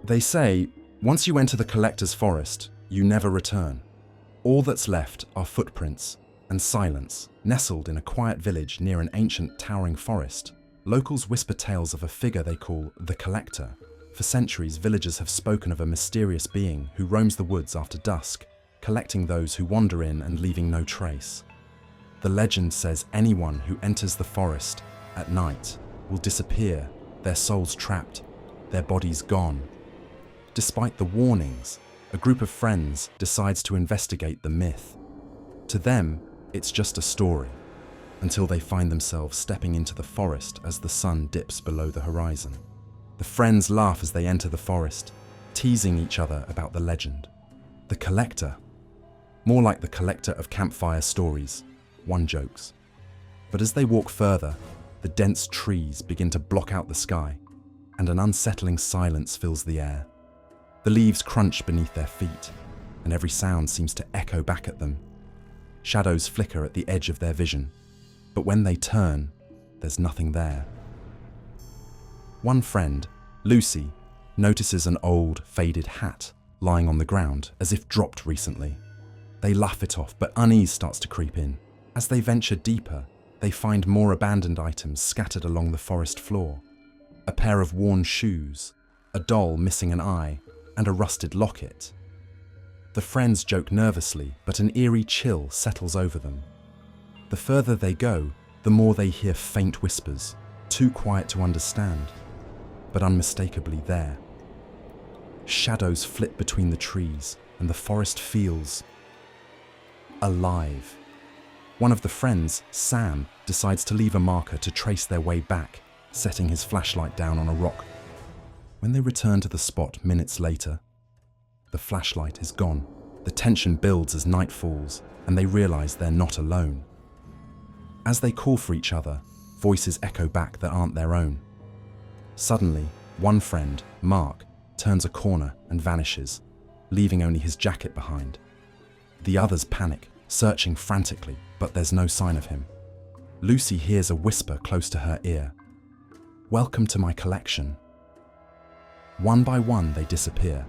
They say, once you enter the collector's forest, you never return. All that's left are footprints and silence. Nestled in a quiet village near an ancient towering forest, locals whisper tales of a figure they call the Collector. For centuries, villagers have spoken of a mysterious being who roams the woods after dusk, collecting those who wander in and leaving no trace. The legend says anyone who enters the forest at night will disappear, their souls trapped, their bodies gone. Despite the warnings, a group of friends decides to investigate the myth. To them, it's just a story, until they find themselves stepping into the forest as the sun dips below the horizon. The friends laugh as they enter the forest, teasing each other about the legend. The Collector. More like the collector of campfire stories, one jokes. But as they walk further, the dense trees begin to block out the sky, and an unsettling silence fills the air. The leaves crunch beneath their feet, and every sound seems to echo back at them. Shadows flicker at the edge of their vision, but when they turn, there's nothing there. One friend, Lucy, notices an old, faded hat lying on the ground as if dropped recently. They laugh it off, but unease starts to creep in. As they venture deeper, they find more abandoned items scattered along the forest floor. A pair of worn shoes, a doll missing an eye, and a rusted locket. The friends joke nervously, but an eerie chill settles over them. The further they go, the more they hear faint whispers, too quiet to understand, but unmistakably there. Shadows flit between the trees, and the forest feels alive. One of the friends, Sam, decides to leave a marker to trace their way back, setting his flashlight down on a rock. When they return to the spot minutes later, the flashlight is gone. The tension builds as night falls, and they realize they're not alone. As they call for each other, voices echo back that aren't their own. Suddenly, one friend, Mark, turns a corner and vanishes, leaving only his jacket behind. The others panic, searching frantically, but there's no sign of him. Lucy hears a whisper close to her ear. "Welcome to my collection." One by one they disappear,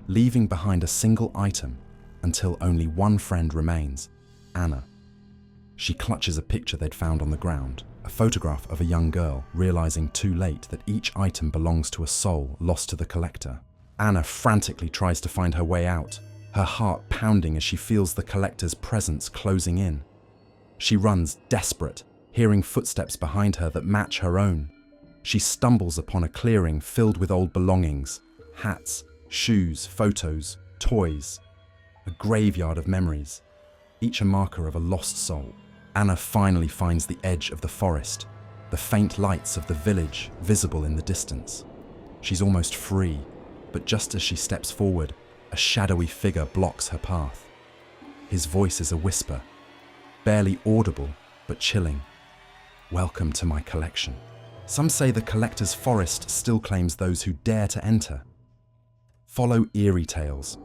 leaving behind a single item until only one friend remains, Anna. She clutches a picture they'd found on the ground, a photograph of a young girl, realizing too late that each item belongs to a soul lost to the collector. Anna frantically tries to find her way out, her heart pounding as she feels the collector's presence closing in. She runs, desperate, hearing footsteps behind her that match her own. She stumbles upon a clearing filled with old belongings, hats, shoes, photos, toys, a graveyard of memories, each a marker of a lost soul. Anna finally finds the edge of the forest, the faint lights of the village visible in the distance. She's almost free, but just as she steps forward, a shadowy figure blocks her path. His voice is a whisper, barely audible but chilling. "Welcome to my collection." Some say the collector's forest still claims those who dare to enter. Follow Eerie Tales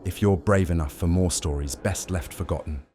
if you're brave enough for more stories best left forgotten.